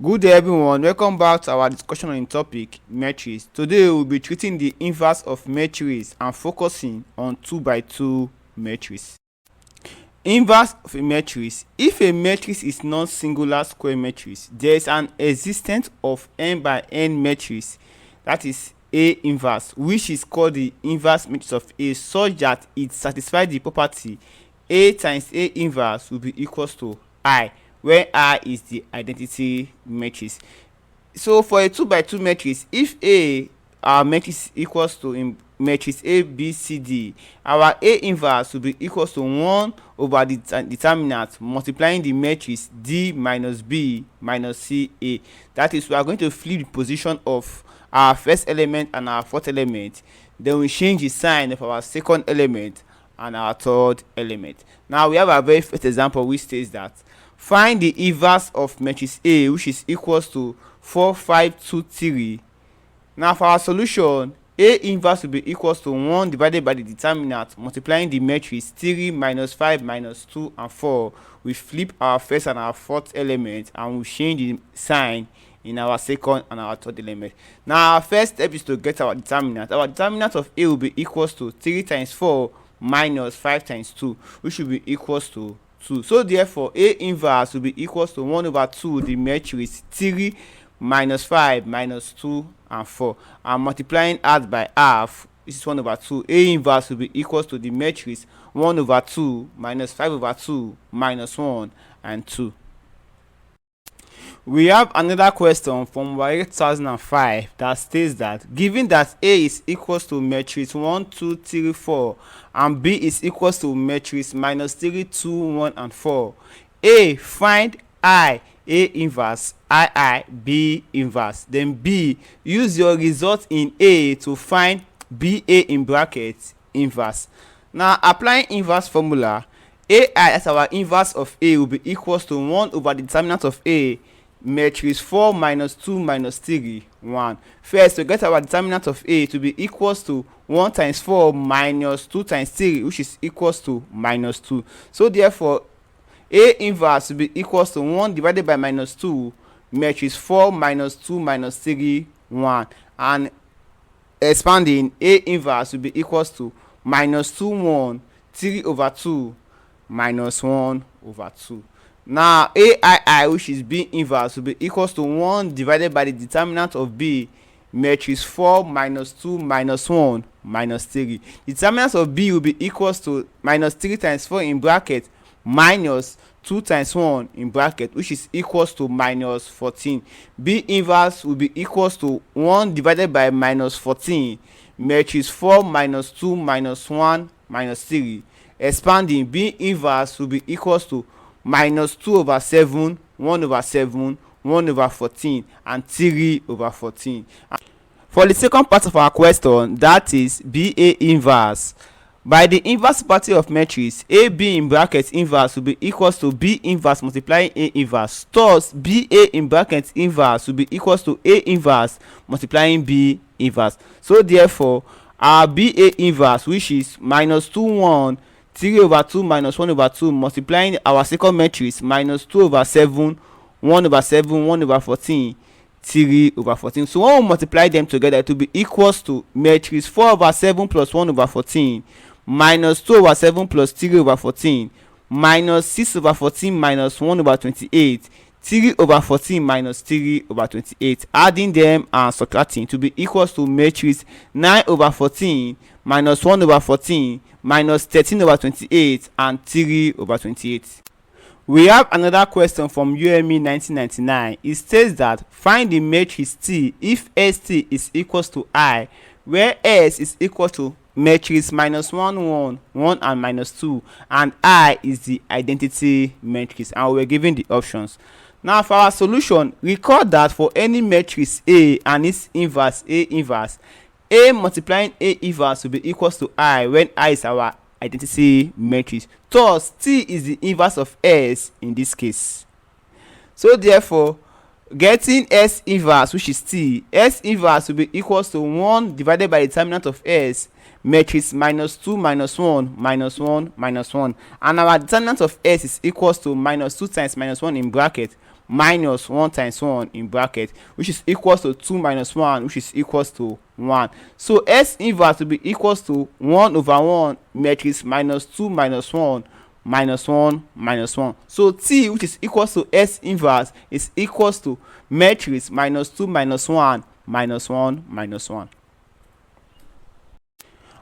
Good day everyone, welcome back to our discussion on the topic matrix. Today we will be treating the inverse of matrix and focusing on 2 by 2 matrix. Inverse of a matrix: if a matrix is non-singular square matrix, there is an existence of n by n matrix, that is A inverse, which is called the inverse matrix of A, such that it satisfies the property A times A inverse will be equals to I, where I is the identity matrix. So for a 2 by 2 matrix, if our matrix equals to in matrix A B C D, our A inverse will be equals to 1 over the determinant multiplying the matrix D minus B minus C A. That is, we are going to flip the position of our first element and our fourth element, then we change the sign of our second element and our third element. Now we have our very first example, which states that find the inverse of matrix A, which is equals to 4 5 2 3. Now for our solution, A inverse will be equals to 1 divided by the determinant multiplying the matrix 3 minus 5 minus 2 and 4. We flip our first and our fourth element and we change the sign in our second and our third element. Now our first step is to get our determinant. Our determinant of A will be equals to 3 times 4 minus 5 times 2, which will be equals to 2. So therefore A inverse will be equals to 1 over 2 the matrix 3 minus 5 minus 2 and 4, and multiplying half by half, this is 1 over 2. A inverse will be equals to the matrix 1 over 2 minus 5 over 2 minus 1 and 2. We have another question from 2005 that states that given that A is equals to matrix 1 2 3 4 and B is equals to matrix minus 3 2 1 and 4, A, find I A inverse, I B inverse. Then B, use your result in A to find B A in brackets inverse. Now applying inverse formula, AI as our inverse of A will be equals to 1 over the determinant of A matrix 4 minus 2 minus 3 1. First, to get our determinant of A to be equals to 1 times 4 minus 2 times 3, which is equals to minus 2. So therefore A inverse will be equals to 1 divided by minus 2 matrix 4 minus 2 minus 3 1, and expanding A inverse will be equals to minus 2 1 3 over 2 minus 1 over 2. Now AI, which is B inverse, will be equals to 1 divided by the determinant of B matrix 4 minus 2 minus 1 minus 3. The determinant of B will be equals to minus 3 times 4 in bracket minus 2 times 1 in bracket, which is equals to minus 14. B inverse will be equals to 1 divided by minus 14 matrix 4 minus 2 minus 1 minus 3. Expanding B inverse will be equals to minus 2 over 7 1 over 7 1 over 14 and 3 over 14. For the second part of our question, that is BA inverse, by the inverse property of matrix, AB in brackets inverse will be equals to B inverse multiplying A inverse. Thus BA in brackets inverse will be equals to A inverse multiplying B inverse. So therefore our BA inverse, which is minus 2 1 3 over 2 minus 1 over 2 multiplying our second matrix minus 2 over 7 1 over 7 1 over 14 3 over 14. So when we multiply them together, it will be equals to matrix 4 over 7 plus 1 over 14 minus 2 over 7 plus 3 over 14 minus 6 over 14 minus 1 over 28 3 over 14 minus 3 over 28. Adding them and subtracting to be equals to matrix 9 over 14 minus 1 over 14 minus 13 over 28 and 3 over 28. We have another question from UME 1999. It states that find the matrix T if ST is equals to I, where S is equal to matrix minus 1 1 1 and minus 2, and I is the identity matrix, and we're given the options. Now for our solution, recall that for any matrix A and its inverse A inverse, A multiplying A inverse will be equals to I when I is our identity matrix. Thus T is the inverse of S in this case. So therefore getting S inverse, which is T, S inverse will be equals to 1 divided by the determinant of S matrix minus 2 minus 1 minus 1 minus 1, and our determinant of S is equals to minus 2 times minus 1 in bracket minus 1 times 1 in bracket, which is equals to 2 minus 1, which is equals to 1. So S inverse will be equals to 1 over 1 matrix minus 2 minus 1 minus 1 minus 1. So T, which is equals to S inverse, is equals to matrix minus 2 minus 1 minus 1 minus 1.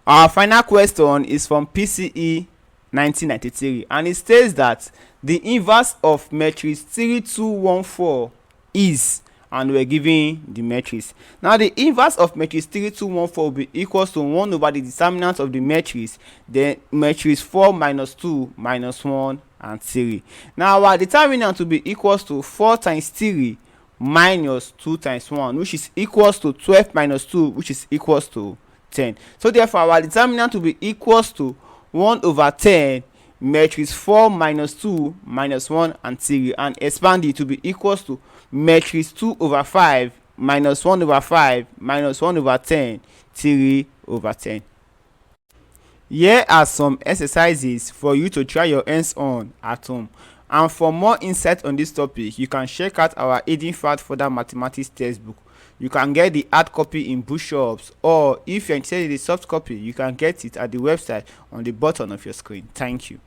Our final question is from PCE 1993, and it states that the inverse of matrix 3214 is, and we're giving the matrix. Now the inverse of matrix 3214 will be equals to 1 over the determinant of the matrix, then matrix 4 minus 2 minus 1 and 3. Now our determinant will be equals to 4 times 3 minus 2 times 1, which is equals to 12 minus 2, which is equals to 10. So therefore our determinant will be equals to 1 over 10 matrix 4 minus 2 minus 1 and 3, and expand it to be equals to matrix 2 over 5 minus 1 over 5 minus 1 over 10 3 over 10. Here are some exercises for you to try your hands on at home. And for more insight on this topic, you can check out our Hidden Facts Further Mathematics textbook. You can get the hard copy in bookshops, or if you're interested in the soft copy, you can get it at the website on the bottom of your screen. Thank you.